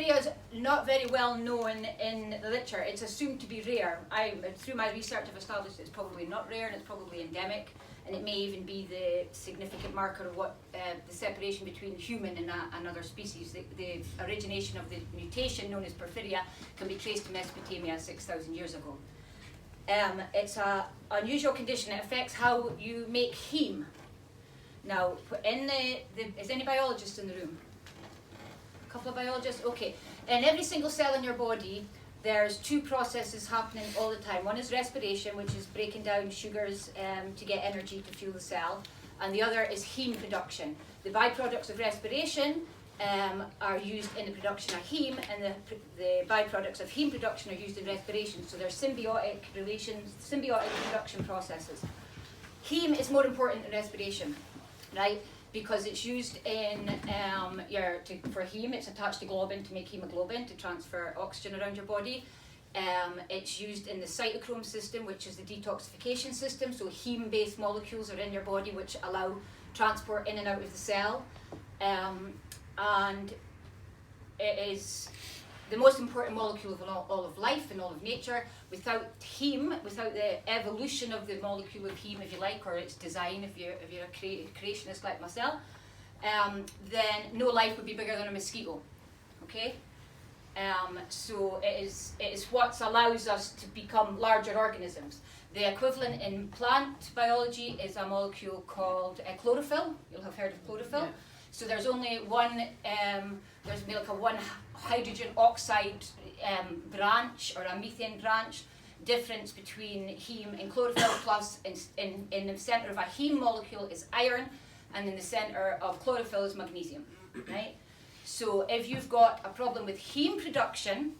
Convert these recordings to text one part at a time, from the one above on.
porphyria is not very well known in the literature. It's assumed to be rare. Through my research, I've established it's probably not rare and it's probably endemic, and it may even be the significant marker of what the separation between human and another species. The origination of the mutation known as porphyria can be traced to Mesopotamia 6,000 years ago. It's an unusual condition. It affects how you make heme. Now, is any biologist in the room? A couple of biologists? Okay. In every single cell in your body, there's two processes happening all the time. One is respiration, which is breaking down sugars to get energy to fuel the cell, and the other is heme production. The byproducts of respiration are used in the production of heme, and the byproducts of heme production are used in respiration. So they're symbiotic relations, symbiotic production processes. Heme is more important than respiration, right? Because it's used in for heme, it's attached to globin to make hemoglobin to transfer oxygen around your body. It's used in the cytochrome system, which is the detoxification system. So heme-based molecules are in your body which allow transport in and out of the cell. And it is the most important molecule of all of life and all of nature. Without heme, without the evolution of the molecule of heme, if you like, or its design, if you're a creationist like myself, then no life would be bigger than a mosquito. Okay? So it is what allows us to become larger organisms. The equivalent in plant biology is a molecule called chlorophyll. You'll have heard of chlorophyll. Yeah. So there's only one, there's maybe like a one hydrogen oxide branch or a methane branch difference between heme and chlorophyll, plus in the center of a heme molecule is iron, and in the center of chlorophyll is magnesium, right? So if you've got a problem with heme production,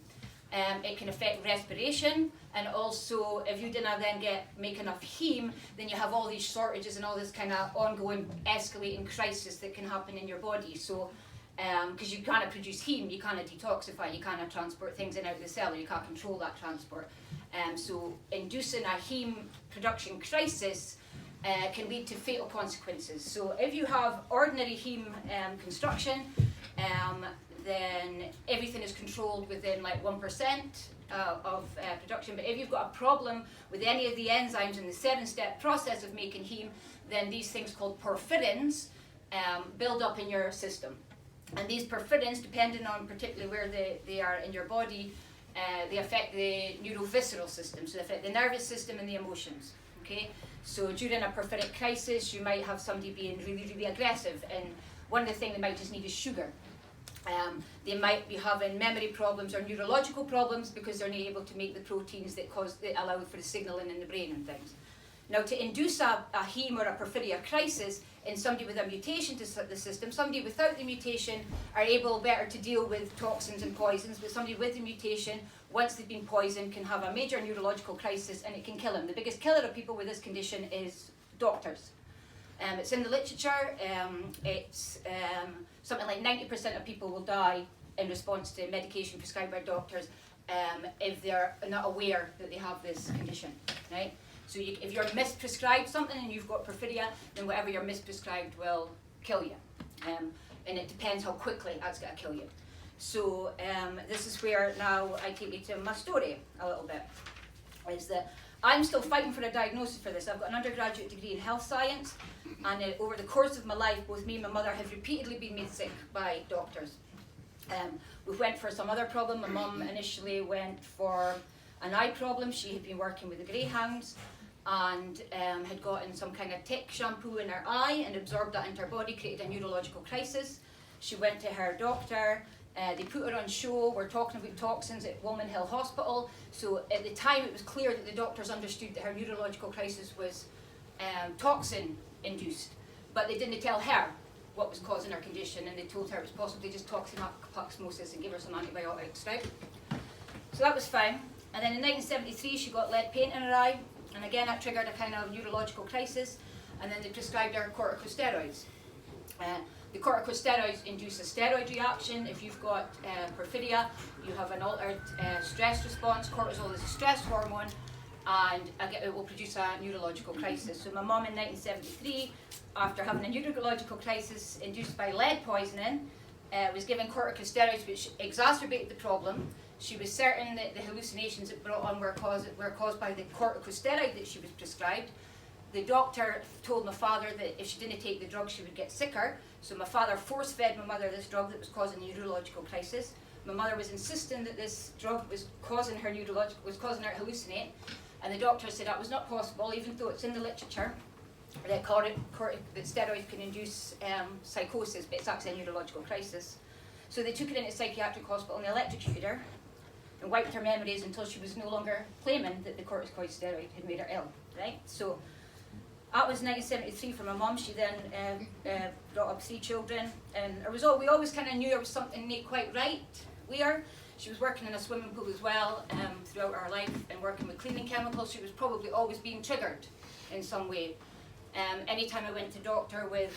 it can affect respiration, and also if you didn't then make enough heme, then you have all these shortages and all this kind of ongoing escalating crisis that can happen in your body. So because you can't produce heme, you can't detoxify, you can't transport things in and out of the cell, or you can't control that transport. So inducing a heme production crisis can lead to fatal consequences. So if you have ordinary heme construction, then everything is controlled within like 1% of production. But if you've got a problem with any of the enzymes in the 7-step process of making heme, then these things called porphyrins build up in your system. And these porphyrins, depending on particularly where they are in your body, they affect the neurovisceral system, so they affect the nervous system and the emotions. Okay? So during a porphyric crisis, you might have somebody being really, really aggressive, and one of the things they might just need is sugar. They might be having memory problems or neurological problems because they're not able to make the proteins that allow for the signaling in the brain and things. Now, to induce a heme or a porphyria crisis in somebody with a mutation to the system, somebody without the mutation are able better to deal with toxins and poisons, but somebody with the mutation, once they've been poisoned, can have a major neurological crisis and it can kill them. The biggest killer of people with this condition is doctors. It's in the literature. It's something like 90% of people will die in response to medication prescribed by doctors if they're not aware that they have this condition, right? So if you're misprescribed something and you've got porphyria, then whatever you're misprescribed will kill you. And it depends how quickly that's going to kill you. So this is where now I take you to my story a little bit. Is that I'm still fighting for a diagnosis for this. I've got an undergraduate degree in health science, and over the course of my life, both me and my mother have repeatedly been made sick by doctors. We went for some other problem. My mum initially went for an eye problem. She had been working with the greyhounds and had gotten some kind of tick shampoo in her eye and absorbed that into her body, created a neurological crisis. She went to her doctor. They put her on show. We're talking about toxins at Woolman Hill Hospital. So at the time it was clear that the doctors understood that her neurological crisis was toxin induced, but they didn't tell her what was causing her condition, and they told her it was possibly just toxoplasmosis and gave her some antibiotics, right? So that was fine. And then in 1973 she got lead paint in her eye, and again that triggered a kind of neurological crisis, and then they prescribed her corticosteroids. The corticosteroids induce a steroid reaction. If you've got porphyria, you have an altered stress response. Cortisol is a stress hormone, and it will produce a neurological crisis. So my mum in 1973, after having a neurological crisis induced by lead poisoning, was given corticosteroids, which exacerbated the problem. She was certain that the hallucinations it brought on were caused by the corticosteroid that she was prescribed. The doctor told my father that if she didn't take the drug, she would get sicker. So my father force-fed my mother this drug that was causing a neurological crisis. My mother was insisting that this drug was causing her to hallucinate, and the doctor said that was not possible, even though it's in the literature that steroids can induce psychosis, but it's actually a neurological crisis. So they took her into a psychiatric hospital and they electrocuted her and wiped her memories until she was no longer claiming that the corticosteroid had made her ill, right? So that was 1973 for my mum. She then brought up 3 children, and we always kind of knew there was something not quite right with her. She was working in a swimming pool as well throughout her life and working with cleaning chemicals. She was probably always being triggered in some way. Anytime I went to doctor with,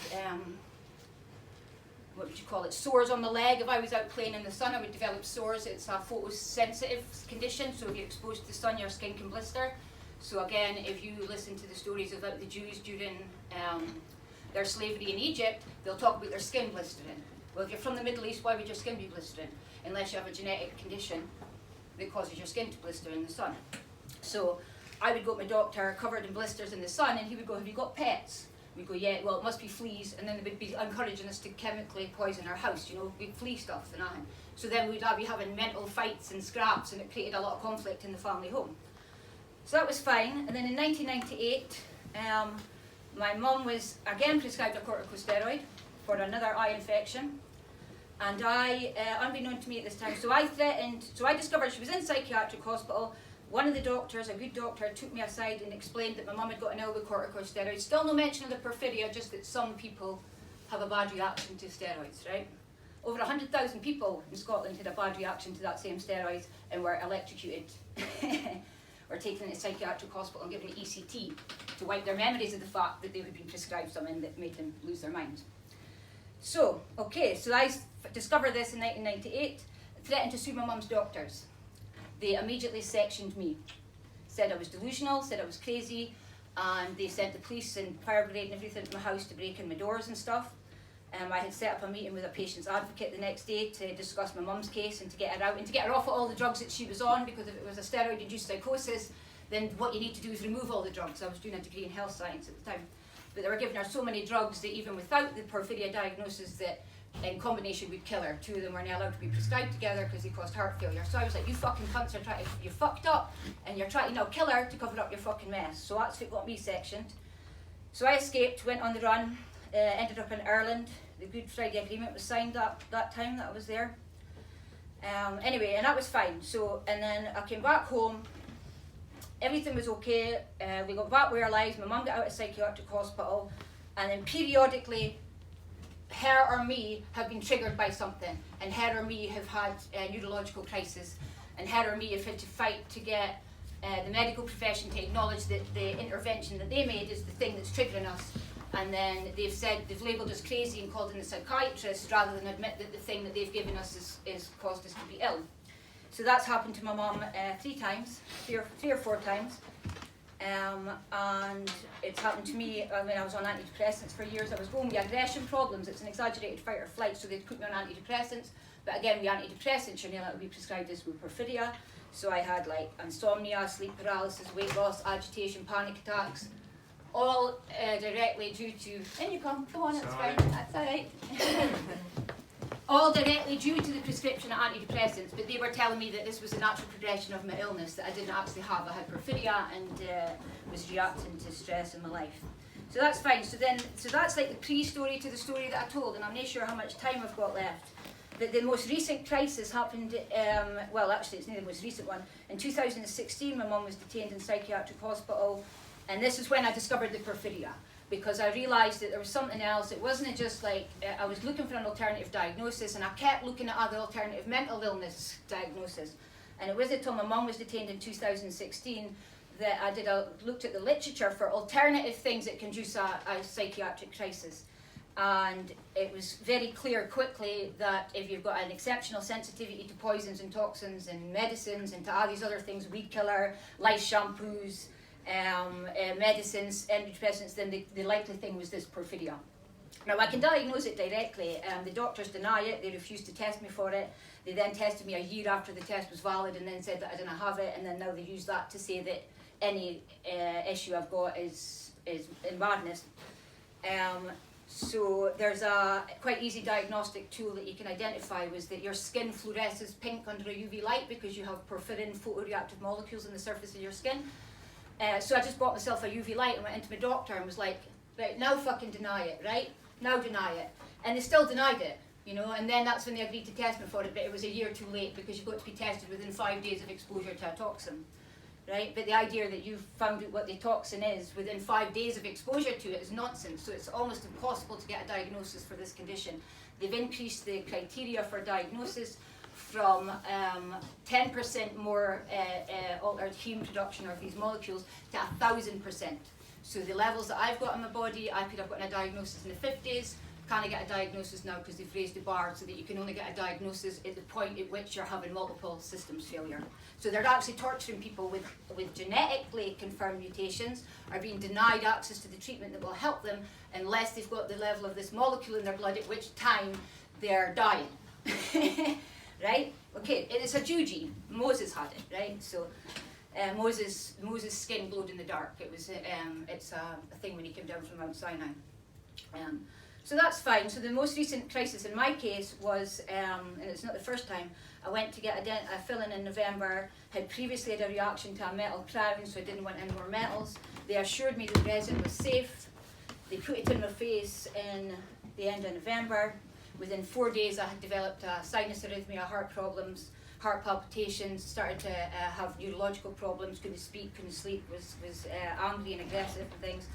what would you call it, sores on the leg, if I was out playing in the sun, I would develop sores. It's a photosensitive condition, so if you're exposed to the sun, your skin can blister. So again, if you listen to the stories about the Jews during their slavery in Egypt, they'll talk about their skin blistering. Well, if you're from the Middle East, why would your skin be blistering? Unless you have a genetic condition that causes your skin to blister in the sun. So I would go to my doctor covered in blisters in the sun, and he would go, "Have you got pets?" We'd go, "Yeah, well, it must be fleas," and then they would be encouraging us to chemically poison our house, you know, big flea stuff and that. So then we'd be having mental fights and scraps, and it created a lot of conflict in the family home. So that was fine, and then in 1998, my mum was again prescribed a corticosteroid for another eye infection, and unbeknown to me at this time, so I discovered she was in psychiatric hospital. One of the doctors, a good doctor, took me aside and explained that my mum had got an ill with corticosteroids. Still no mention of the porphyria, just that some people have a bad reaction to steroids, right? Over 100,000 people in Scotland had a bad reaction to that same steroid and were electrocuted or taken into psychiatric hospital and given an ECT to wipe their memories of the fact that they had been prescribed something that made them lose their mind. So I discovered this in 1998, threatened to sue my mum's doctors. They immediately sectioned me, said I was delusional, said I was crazy, and they sent the police and fire brigade and everything to my house to break in my doors and stuff. I had set up a meeting with a patient's advocate the next day to discuss my mum's case and to get her out and to get her off of all the drugs that she was on, because if it was a steroid-induced psychosis, then what you need to do is remove all the drugs. I was doing a degree in health science at the time. But they were giving her so many drugs that even without the porphyria diagnosis, that in combination would kill her. 2 of them were now allowed to be prescribed together because they caused heart failure. So I was like, you fucking cunts you're fucked up, and you're trying to now kill her to cover up your fucking mess. So that's what got me sectioned. So I escaped, went on the run, ended up in Ireland. The Good Friday Agreement was signed that time that I was there. Anyway, and that was fine. So, and then I came back home. Everything was okay. We got back with our lives. My mum got out of psychiatric hospital, and then periodically, her or me have been triggered by something, and her or me have had a neurological crisis, and her or me have had to fight to get the medical profession to acknowledge that the intervention that they made is the thing that's triggering us. And then they've labelled us crazy and called in a psychiatrist rather than admit that the thing that they've given us is caused us to be ill. So that's happened to my mum 3 times, 3 or 4 times. And it's happened to me when I was on antidepressants for years. I was going with aggression problems. It's an exaggerated fight or flight, so they put me on antidepressants. But again, with antidepressants, you're nearly to be prescribed this with porphyria. So I had like insomnia, sleep paralysis, weight loss, agitation, panic attacks, all directly due to, in you come on, it's fine, that's all right. All directly due to the prescription of antidepressants, but they were telling me that this was a natural progression of my illness that I didn't actually have. I had porphyria and was reacting to stress in my life. So that's fine. So that's like the pre-story to the story that I told, and I'm not sure how much time I've got left. But the most recent crisis happened, well actually it's not the most recent one. In 2016 my mum was detained in psychiatric hospital, and this is when I discovered the porphyria. Because I realised that there was something else. It wasn't just like, I was looking for an alternative diagnosis, and I kept looking at other alternative mental illness diagnoses. And it wasn't until my mum was detained in 2016 that I looked at the literature for alternative things that can induce a psychiatric crisis. And it was very clear quickly that if you've got an exceptional sensitivity to poisons and toxins and medicines and to all these other things, weed killer, lice shampoos, medicines, antidepressants, then the likely thing was this porphyria. Now I can diagnose it directly. The doctors deny it, they refuse to test me for it. They then tested me a year after the test was valid and then said that I didn't have it, and then now they use that to say that any issue I've got is in madness. So there's a quite easy diagnostic tool that you can identify, was that your skin fluoresces pink under a UV light because you have porphyrin photoreactive molecules on the surface of your skin. So I just bought myself a UV light and went into my doctor and was like, right, now fucking deny it, right? Now deny it. And they still denied it, you know, and then that's when they agreed to test me for it, but it was a year too late because you've got to be tested within 5 days of exposure to a toxin, right? But the idea that you've found out what the toxin is within 5 days of exposure to it is nonsense, so it's almost impossible to get a diagnosis for this condition. They've increased the criteria for diagnosis from 10% more altered heme production of these molecules to 1,000%. So the levels that I've got in my body, I could have gotten a diagnosis in the 50s, can't get a diagnosis now because they've raised the bar so that you can only get a diagnosis at the point at which you're having multiple systems failure. So they're actually torturing people with genetically confirmed mutations, are being denied access to the treatment that will help them unless they've got the level of this molecule in their blood, at which time they're dying. Right? Okay, it's a Jew gene. Moses had it, right? So Moses' skin glowed in the dark. It's a thing when he came down from Mount Sinai. So that's fine. So the most recent crisis in my case was, and it's not the first time, I went to get a fill-in in November, had previously had a reaction to a metal crown, so I didn't want any more metals. They assured me the resin was safe. They put it in my face in the end of November. Within 4 days I had developed a sinus arrhythmia, heart problems, heart palpitations, started to have neurological problems, couldn't speak, couldn't sleep, was angry and aggressive and things.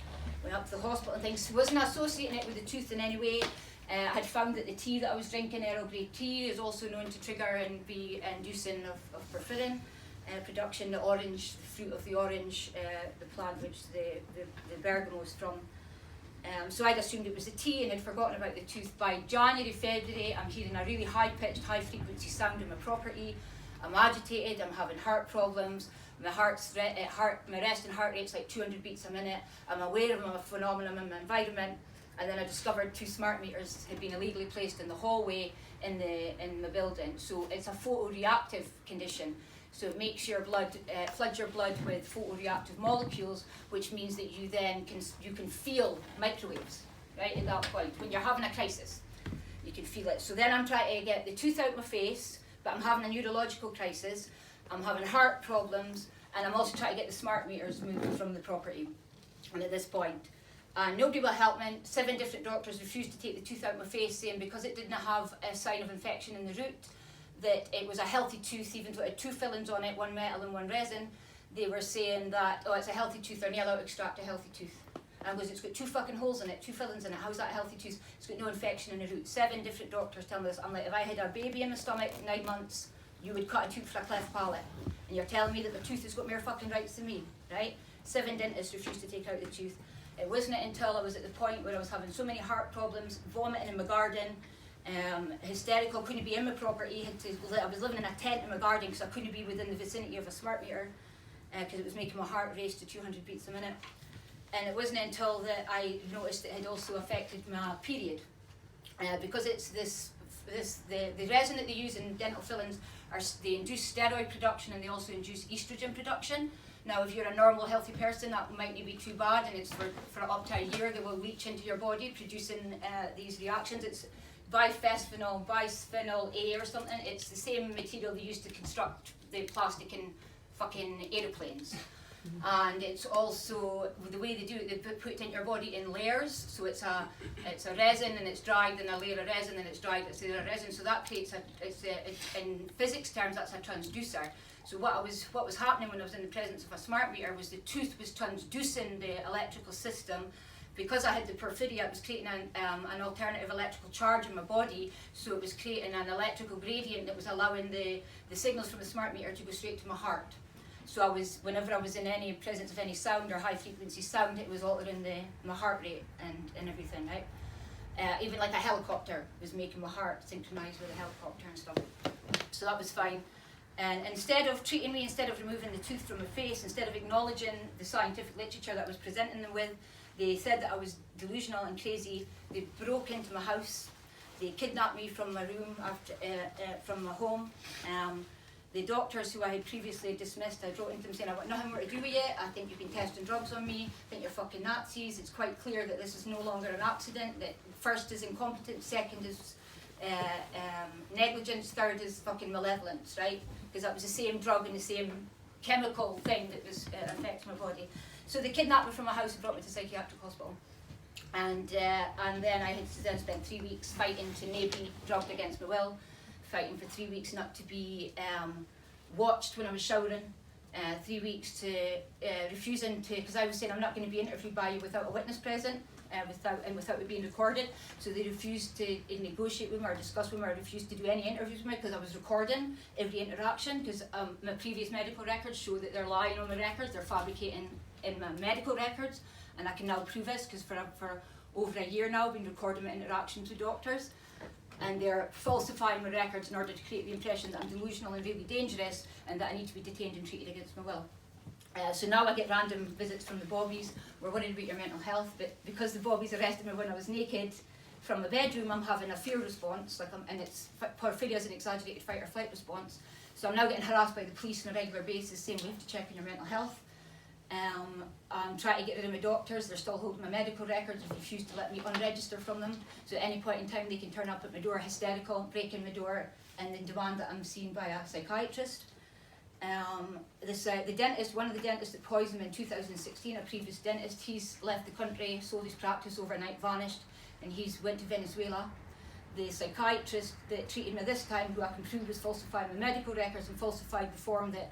Went up to the hospital and things. Wasn't associating it with the tooth in any way. I had found that the tea that I was drinking, Earl Grey tea, is also known to trigger and be inducing of porphyrin production. The orange, the fruit of the orange, the plant which the bergamot is from. So I'd assumed it was the tea and had forgotten about the tooth. By January, February, I'm hearing a really high-pitched, high-frequency sound in my property. I'm agitated, I'm having heart problems, my my resting heart rate's like 200 beats a minute. I'm aware of a phenomenon in my environment, and then I discovered 2 smart meters had been illegally placed in the hallway in the building. So it's a photoreactive condition. So it makes your blood, floods your blood with photoreactive molecules, which means that you then can feel microwaves, right, at that point. When you're having a crisis, you can feel it. So then I'm trying to get the tooth out of my face, but I'm having a neurological crisis, I'm having heart problems, and I'm also trying to get the smart meters moved from the property. And at this point, nobody will help me. 7 different doctors refused to take the tooth out of my face, saying because it didn't have a sign of infection in the root, that it was a healthy tooth, even though it had 2 fillings on it, 1 metal and 1 resin. They were saying that, oh, it's a healthy tooth, they're not allowed to extract a healthy tooth. And it's got 2 fucking holes in it, 2 fillings in it, how's that a healthy tooth? It's got no infection in the root. 7 different doctors tell me this. I'm like, if I had a baby in my stomach, 9 months, you would cut a tooth for a cleft palate. And you're telling me that the tooth has got more fucking rights than me, right? 7 dentists refused to take out the tooth. It wasn't until I was at the point where I was having so many heart problems, vomiting in my garden, hysterical, couldn't be in my property, I was living in a tent in my garden because I couldn't be within the vicinity of a smart meter because it was making my heart race to 200 beats a minute. And it wasn't until that I noticed it had also affected my period. Because it's the resin that they use in dental fillings, they induce steroid production and they also induce estrogen production. Now, if you're a normal, healthy person, that might not be too bad, and it's for up to a year they will leach into your body, producing these reactions. It's bisphenol A or something. It's the same material they use to construct the plastic in fucking aeroplanes. And it's also, the way they do it, they put it in your body in layers. So it's a resin and it's dried, then a layer of resin and it's dried, it's a layer of resin. So that creates in physics terms, that's a transducer. So what was happening when I was in the presence of a smart meter was the tooth was transducing the electrical system. Because I had the porphyria, it was creating an alternative electrical charge in my body, so it was creating an electrical gradient that was allowing the signals from the smart meter to go straight to my heart. So whenever I was in any presence of any sound or high frequency sound, it was altering my heart rate and everything, right? Even like a helicopter was making my heart synchronize with a helicopter and stuff. So that was fine. And instead of treating me, instead of removing the tooth from my face, instead of acknowledging the scientific literature that I was presenting them with, They said that I was delusional and crazy. They broke into my house. They kidnapped me from my room, from my home. The doctors who I had previously dismissed, I wrote into them saying, I want nothing more to do with you. I think you've been testing drugs on me. I think you're fucking Nazis. It's quite clear that this is no longer an accident. That first is incompetence, second is negligence, third is fucking malevolence, right? Because that was the same drug and the same chemical thing that was affecting my body. So they kidnapped me from my house and brought me to a psychiatric hospital. And then I had then spent 3 weeks fighting to not be drugged against my will, fighting for 3 weeks not to be watched when I was showering, 3 weeks to refusing to, because I was saying I'm not going to be interviewed by you without a witness present, without it being recorded. So they refused to negotiate with me or discuss with me, or refused to do any interviews with me because I was recording every interaction, because my previous medical records show that they're lying on my records, they're fabricating in my medical records, and I can now prove this because for over a year now I've been recording my interactions with doctors, and they're falsifying my records in order to create the impression that I'm delusional and really dangerous and that I need to be detained and treated against my will. So now I get random visits from the bobbies. We're worried about your mental health, but because the bobbies arrested me when I was naked from my bedroom, I'm having a fear response, and it's porphyria is an exaggerated fight or flight response. So I'm now getting harassed by the police on a regular basis saying we have to check on your mental health. I'm trying to get rid of my doctors. They're still holding my medical records and refuse to let me unregister from them. So at any point in time they can turn up at my door hysterical, break in my door, and then demand that I'm seen by a psychiatrist. The dentist, one of the dentists that poisoned me in 2016, a previous dentist, he's left the country, sold his practice overnight, vanished, and he's went to Venezuela. The psychiatrist that treated me this time, who I can prove was falsifying my medical records and falsified the form that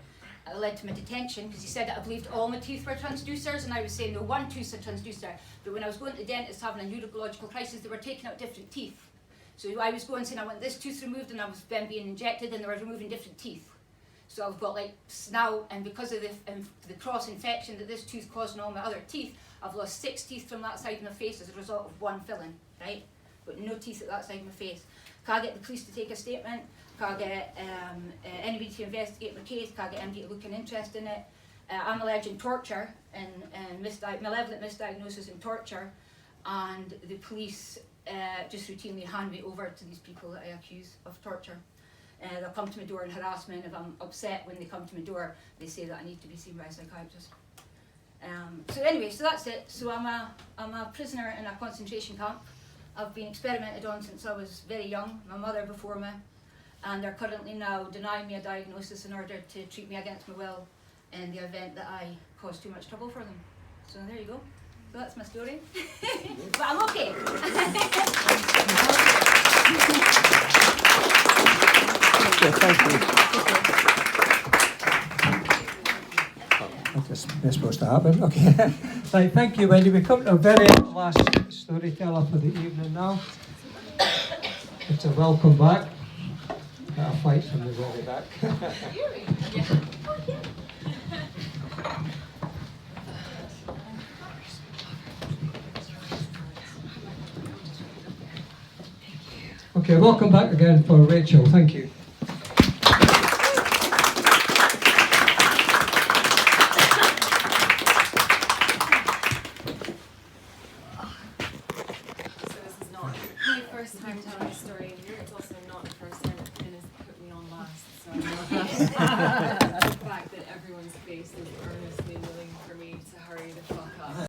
led to my detention, because he said that I believed all my teeth were transducers, and I was saying no, one tooth's a transducer. But when I was going to the dentist having a neurological crisis, they were taking out different teeth. So I was going saying I want this tooth removed, and I was then being injected, and they were removing different teeth. So I've got now, and because of the cross infection that this tooth caused in all my other teeth, I've lost 6 teeth from that side of my face as a result of one filling, right? But no teeth at that side of my face. Can't get the police to take a statement, can't get anybody to investigate my case, can't get anybody to look an interest in it. I'm alleged in torture and malevolent misdiagnosis and torture, and the police just routinely hand me over to these people that I accuse of torture. They'll come to my door and harass me, and if I'm upset when they come to my door, they say that I need to be seen by a psychiatrist. So anyway, so that's it. So I'm a prisoner in a concentration camp. I've been experimented on since I was very young, my mother before me, and they're currently now denying me a diagnosis in order to treat me against my will in the event that I cause too much trouble for them. So there you go. So that's my story. But I'm okay. Thank you. That's supposed to happen. Okay. Right, thank you, Wendy. We come to a very last storyteller for the evening now. It's a welcome back. Got a fight from the very back. Okay, welcome back again for Rachel. Thank you. Time telling a story, and it's also not the first time that Finn has put me on last, so